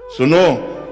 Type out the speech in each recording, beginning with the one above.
सुनो,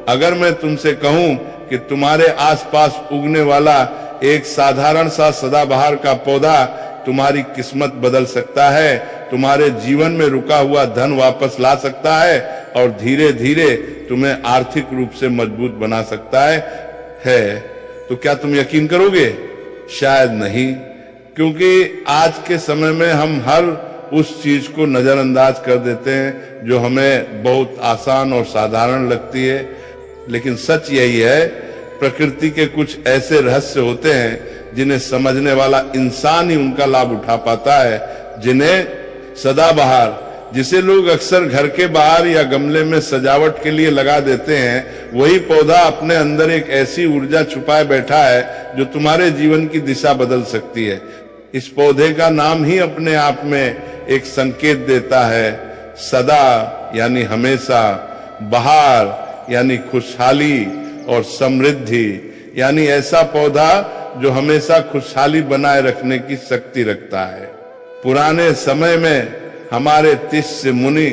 अगर मैं तुमसे कहूं कि तुम्हारे आसपास उगने वाला एक साधारण सा सदाबहार का पौधा तुम्हारी किस्मत बदल सकता है, तुम्हारे जीवन में रुका हुआ धन वापस ला सकता है और धीरे धीरे तुम्हें आर्थिक रूप से मजबूत बना सकता है, तो क्या तुम यकीन करोगे? शायद नहीं, क्योंकि आज के समय में हम हर उस चीज को नजरअंदाज कर देते हैं जो हमें बहुत आसान और साधारण लगती है। लेकिन सच यही है, प्रकृति के कुछ ऐसे रहस्य होते हैं जिन्हें समझने वाला इंसान ही उनका लाभ उठा पाता है। जिन्हें सदाबहार, जिसे लोग अक्सर घर के बाहर या गमले में सजावट के लिए लगा देते हैं, वही पौधा अपने अंदर एक ऐसी ऊर्जा छुपाए बैठा है जो तुम्हारे जीवन की दिशा बदल सकती है। इस पौधे का नाम ही अपने आप में एक संकेत देता है। सदा यानी हमेशा, बहार यानी खुशहाली, और समृद्धि यानी ऐसा पौधा जो हमेशा खुशहाली बनाए रखने की शक्ति रखता है। पुराने समय में हमारे शिष्य मुनि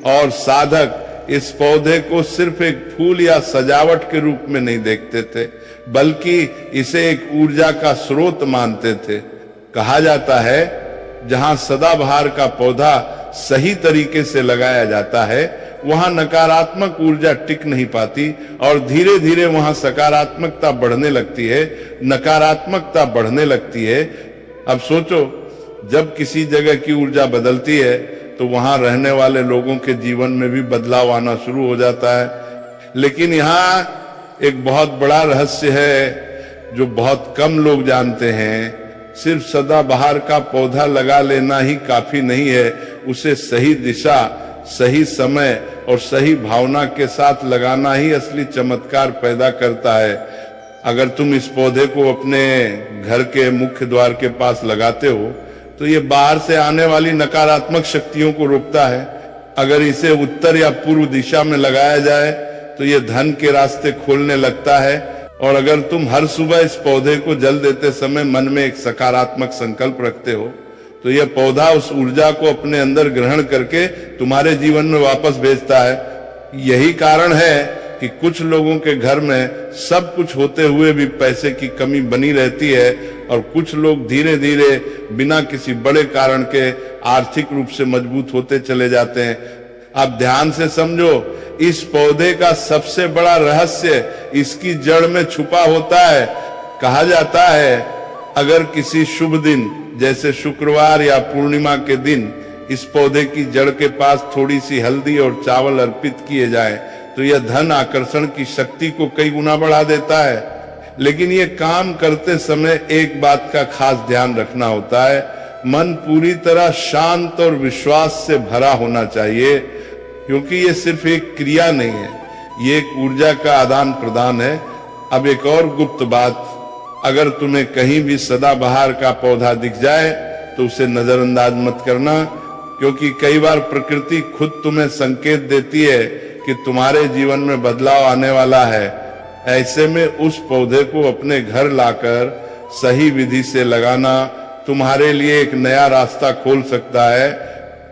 और साधक इस पौधे को सिर्फ एक फूल या सजावट के रूप में नहीं देखते थे, बल्कि इसे एक ऊर्जा का स्रोत मानते थे। कहा जाता है, जहां सदाबहार का पौधा सही तरीके से लगाया जाता है, वहां नकारात्मक ऊर्जा टिक नहीं पाती और धीरे धीरे वहां सकारात्मकता बढ़ने लगती है, नकारात्मकता बढ़ने लगती है। अब सोचो, जब किसी जगह की ऊर्जा बदलती है तो वहां रहने वाले लोगों के जीवन में भी बदलाव आना शुरू हो जाता है। लेकिन यहाँ एक बहुत बड़ा रहस्य है जो बहुत कम लोग जानते हैं। सिर्फ सदाबहार का पौधा लगा लेना ही काफी नहीं है, उसे सही दिशा, सही समय और सही भावना के साथ लगाना ही असली चमत्कार पैदा करता है। अगर तुम इस पौधे को अपने घर के मुख्य द्वार के पास लगाते हो तो ये बाहर से आने वाली नकारात्मक शक्तियों को रोकता है। अगर इसे उत्तर या पूर्व दिशा में लगाया जाए तो ये धन के रास्ते खोलने लगता है। और अगर तुम हर सुबह इस पौधे को जल देते समय मन में एक सकारात्मक संकल्प रखते हो तो यह पौधा उस ऊर्जा को अपने अंदर ग्रहण करके तुम्हारे जीवन में वापस भेजता है। यही कारण है कि कुछ लोगों के घर में सब कुछ होते हुए भी पैसे की कमी बनी रहती है और कुछ लोग धीरे धीरे बिना किसी बड़े कारण के आर्थिक रूप से मजबूत होते चले जाते हैं। आप ध्यान से समझो, इस पौधे का सबसे बड़ा रहस्य इसकी जड़ में छुपा होता है। कहा जाता है, अगर किसी शुभ दिन जैसे शुक्रवार या पूर्णिमा के दिन इस पौधे की जड़ के पास थोड़ी सी हल्दी और चावल अर्पित किए जाए तो यह धन आकर्षण की शक्ति को कई गुना बढ़ा देता है। लेकिन ये काम करते समय एक बात का खास ध्यान रखना होता है, मन पूरी तरह शांत और विश्वास से भरा होना चाहिए, क्योंकि ये सिर्फ एक क्रिया नहीं है, ये एक ऊर्जा का आदान प्रदान है। अब एक और गुप्त बात, अगर तुम्हें कहीं भी सदाबहार का पौधा दिख जाए तो उसे नजरअंदाज मत करना, क्योंकि कई बार प्रकृति खुद तुम्हें संकेत देती है कि तुम्हारे जीवन में बदलाव आने वाला है। ऐसे में उस पौधे को अपने घर लाकर सही विधि से लगाना तुम्हारे लिए एक नया रास्ता खोल सकता है।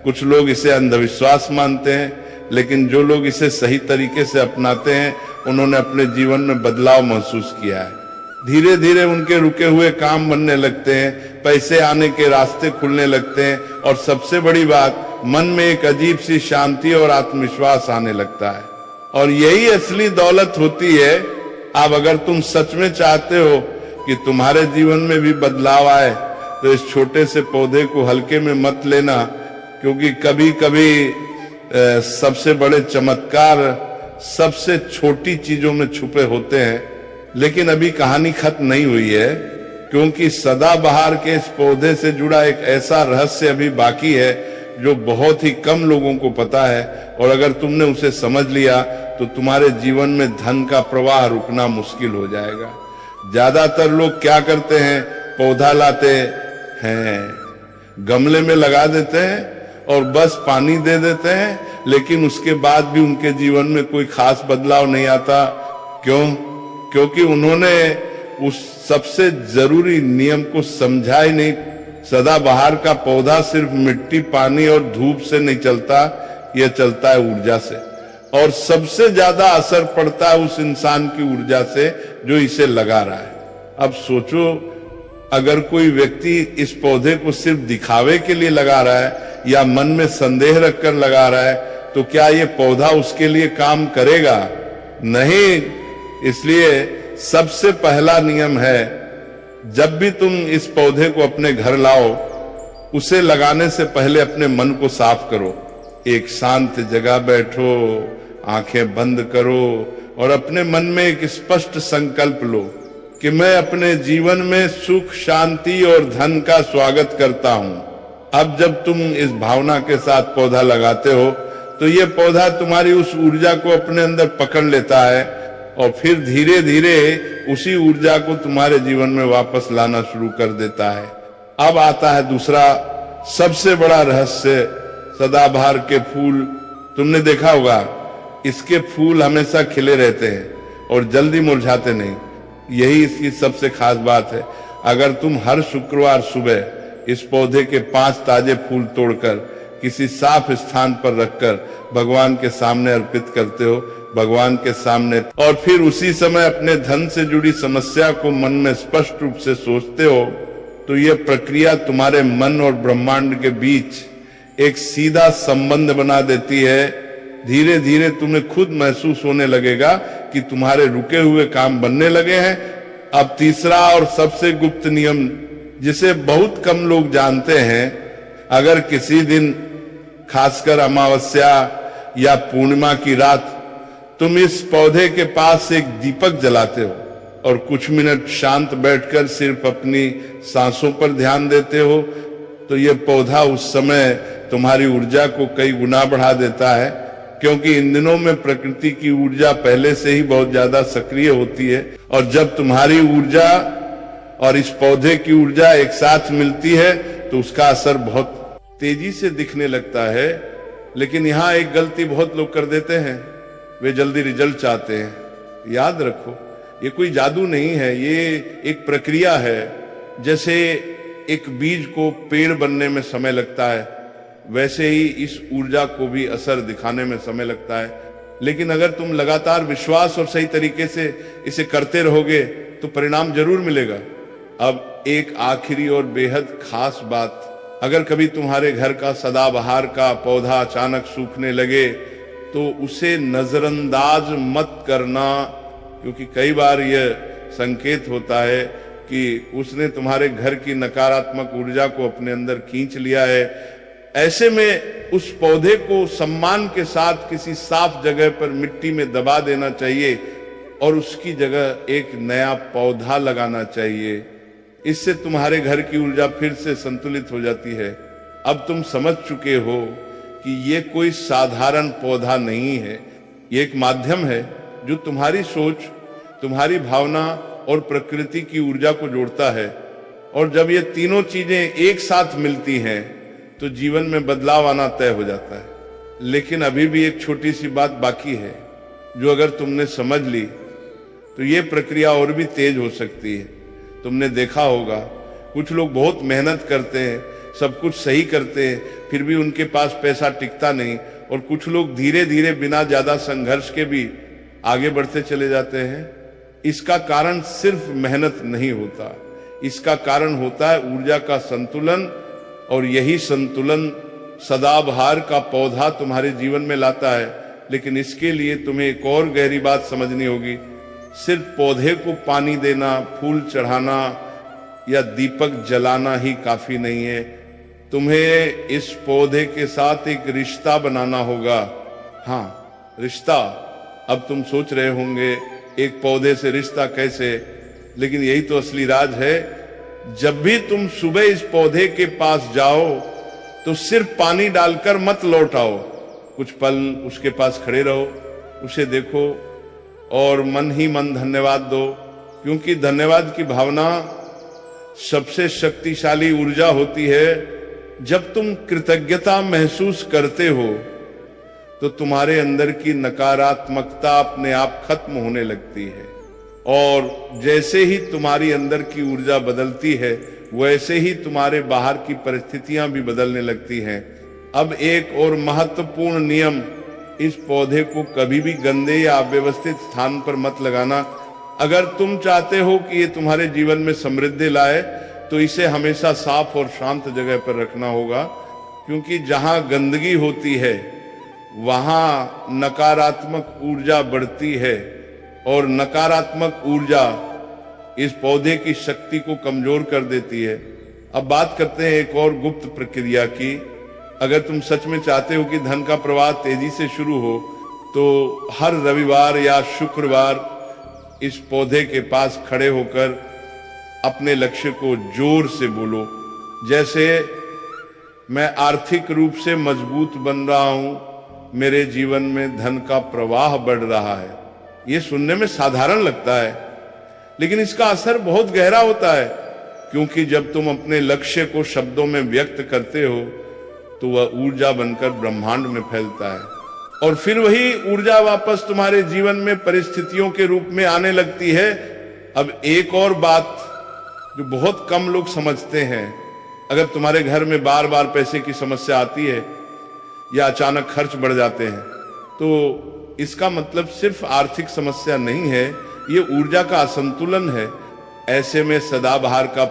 कुछ लोग इसे अंधविश्वास मानते हैं, लेकिन जो लोग इसे सही तरीके से अपनाते हैं उन्होंने अपने जीवन में बदलाव महसूस किया है। धीरे धीरे उनके रुके हुए काम बनने लगते हैं, पैसे आने के रास्ते खुलने लगते हैं और सबसे बड़ी बात, मन में एक अजीब सी शांति और आत्मविश्वास आने लगता है। और यही असली दौलत होती है। अब अगर तुम सच में चाहते हो कि तुम्हारे जीवन में भी बदलाव आए तो इस छोटे से पौधे को हल्के में मत लेना, क्योंकि कभी कभी सबसे बड़े चमत्कार सबसे छोटी चीजों में छुपे होते हैं। लेकिन अभी कहानी खत्म नहीं हुई है, क्योंकि सदाबहार के इस पौधे से जुड़ा एक ऐसा रहस्य अभी बाकी है जो बहुत ही कम लोगों को पता है। और अगर तुमने उसे समझ लिया तो तुम्हारे जीवन में धन का प्रवाह रुकना मुश्किल हो जाएगा। ज्यादातर लोग क्या करते हैं, पौधा लाते हैं, गमले में लगा देते हैं और बस पानी दे देते हैं, लेकिन उसके बाद भी उनके जीवन में कोई खास बदलाव नहीं आता। क्यों? क्योंकि उन्होंने उस सबसे जरूरी नियम को समझा ही नहीं। सदाबहार का पौधा सिर्फ मिट्टी, पानी और धूप से नहीं चलता, यह चलता है ऊर्जा से। और सबसे ज्यादा असर पड़ता है उस इंसान की ऊर्जा से जो इसे लगा रहा है। अब सोचो, अगर कोई व्यक्ति इस पौधे को सिर्फ दिखावे के लिए लगा रहा है या मन में संदेह रखकर लगा रहा है, तो क्या ये पौधा उसके लिए काम करेगा? नहीं। इसलिए सबसे पहला नियम है, जब भी तुम इस पौधे को अपने घर लाओ, उसे लगाने से पहले अपने मन को साफ करो। एक शांत जगह बैठो, आंखें बंद करो और अपने मन में एक स्पष्ट संकल्प लो कि मैं अपने जीवन में सुख, शांति और धन का स्वागत करता हूं। अब जब तुम इस भावना के साथ पौधा लगाते हो तो ये पौधा तुम्हारी उस ऊर्जा को अपने अंदर पकड़ लेता है और फिर धीरे धीरे उसी ऊर्जा को तुम्हारे जीवन में वापस लाना शुरू कर देता है। अब आता है दूसरा सबसे बड़ा रहस्य, सदाबहार के फूल। तुमने देखा होगा, इसके फूल हमेशा खिले रहते हैं और जल्दी मुरझाते नहीं। यही इसकी सबसे खास बात है। अगर तुम हर शुक्रवार सुबह इस पौधे के 5 ताजे फूल तोड़कर किसी साफ स्थान पर रखकर भगवान के सामने अर्पित करते हो, भगवान के सामने, और फिर उसी समय अपने धन से जुड़ी समस्या को मन में स्पष्ट रूप से सोचते हो, तो यह प्रक्रिया तुम्हारे मन और ब्रह्मांड के बीच एक सीधा संबंध बना देती है। धीरे धीरे तुम्हें खुद महसूस होने लगेगा कि तुम्हारे रुके हुए काम बनने लगे हैं। अब तीसरा और सबसे गुप्त नियम, जिसे बहुत कम लोग जानते हैं, अगर किसी दिन खासकर अमावस्या या पूर्णिमा की रात तुम इस पौधे के पास एक दीपक जलाते हो और कुछ मिनट शांत बैठकर सिर्फ अपनी सांसों पर ध्यान देते हो, तो यह पौधा उस समय तुम्हारी ऊर्जा को कई गुना बढ़ा देता है। क्योंकि इन दिनों में प्रकृति की ऊर्जा पहले से ही बहुत ज्यादा सक्रिय होती है, और जब तुम्हारी ऊर्जा और इस पौधे की ऊर्जा एक साथ मिलती है तो उसका असर बहुत तेजी से दिखने लगता है। लेकिन यहाँ एक गलती बहुत लोग कर देते हैं, वे जल्दी रिजल्ट चाहते हैं। याद रखो, ये कोई जादू नहीं है, ये एक प्रक्रिया है। जैसे एक बीज को पेड़ बनने में समय लगता है, वैसे ही इस ऊर्जा को भी असर दिखाने में समय लगता है। लेकिन अगर तुम लगातार विश्वास और सही तरीके से इसे करते रहोगे तो परिणाम जरूर मिलेगा। अब एक आखिरी और बेहद खास बात, अगर कभी तुम्हारे घर का सदाबहार का पौधा अचानक सूखने लगे तो उसे नजरअंदाज मत करना, क्योंकि कई बार यह संकेत होता है कि उसने तुम्हारे घर की नकारात्मक ऊर्जा को अपने अंदर खींच लिया है। ऐसे में उस पौधे को सम्मान के साथ किसी साफ जगह पर मिट्टी में दबा देना चाहिए और उसकी जगह एक नया पौधा लगाना चाहिए। इससे तुम्हारे घर की ऊर्जा फिर से संतुलित हो जाती है। अब तुम समझ चुके हो कि ये कोई साधारण पौधा नहीं है, ये एक माध्यम है जो तुम्हारी सोच, तुम्हारी भावना और प्रकृति की ऊर्जा को जोड़ता है। और जब ये तीनों चीजें एक साथ मिलती हैं तो जीवन में बदलाव आना तय हो जाता है। लेकिन अभी भी एक छोटी सी बात बाकी है, जो अगर तुमने समझ ली तो ये प्रक्रिया और भी तेज हो सकती है। तुमने देखा होगा, कुछ लोग बहुत मेहनत करते हैं, सब कुछ सही करते हैं, फिर भी उनके पास पैसा टिकता नहीं, और कुछ लोग धीरे धीरे बिना ज्यादा संघर्ष के भी आगे बढ़ते चले जाते हैं। इसका कारण सिर्फ मेहनत नहीं होता, इसका कारण होता है ऊर्जा का संतुलन, और यही संतुलन सदाबहार का पौधा तुम्हारे जीवन में लाता है। लेकिन इसके लिए तुम्हें एक और गहरी बात समझनी होगी। सिर्फ पौधे को पानी देना, फूल चढ़ाना या दीपक जलाना ही काफी नहीं है। तुम्हें इस पौधे के साथ एक रिश्ता बनाना होगा। हाँ, रिश्ता। अब तुम सोच रहे होंगे एक पौधे से रिश्ता कैसे, लेकिन यही तो असली राज है। जब भी तुम सुबह इस पौधे के पास जाओ तो सिर्फ पानी डालकर मत लौट आओ, कुछ पल उसके पास खड़े रहो, उसे देखो और मन ही मन धन्यवाद दो, क्योंकि धन्यवाद की भावना सबसे शक्तिशाली ऊर्जा होती है। जब तुम कृतज्ञता महसूस करते हो तो तुम्हारे अंदर की नकारात्मकता अपने आप खत्म होने लगती है, और जैसे ही तुम्हारी अंदर की ऊर्जा बदलती है वैसे ही तुम्हारे बाहर की परिस्थितियां भी बदलने लगती हैं। अब एक और महत्वपूर्ण नियम इस पौधे को कभी भी गंदे या अव्यवस्थित स्थान पर मत लगाना। अगर तुम चाहते हो कि ये तुम्हारे जीवन में समृद्धि लाए तो इसे हमेशा साफ और शांत जगह पर रखना होगा, क्योंकि जहां गंदगी होती है वहां नकारात्मक ऊर्जा बढ़ती है और नकारात्मक ऊर्जा इस पौधे की शक्ति को कमजोर कर देती है। अब बात करते हैं एक और गुप्त प्रक्रिया की। अगर तुम सच में चाहते हो कि धन का प्रवाह तेजी से शुरू हो तो हर रविवार या शुक्रवार इस पौधे के पास खड़े होकर अपने लक्ष्य को जोर से बोलो, जैसे मैं आर्थिक रूप से मजबूत बन रहा हूं, मेरे जीवन में धन का प्रवाह बढ़ रहा है। ये सुनने में साधारण लगता है, लेकिन इसका असर बहुत गहरा होता है, क्योंकि जब तुम अपने लक्ष्य को शब्दों में व्यक्त करते हो तो वह ऊर्जा बनकर ब्रह्मांड में फैलता है और फिर वही ऊर्जा वापस तुम्हारे जीवन में परिस्थितियों के रूप में आने लगती है। अब एक और बात जो बहुत कम लोग समझते हैं, अगर तुम्हारे घर में बार बार पैसे की समस्या आती है या अचानक खर्च बढ़ जाते हैं तो इसका मतलब सिर्फ आर्थिक समस्या नहीं है, ये ऊर्जा का असंतुलन है। ऐसे में सदाबहार का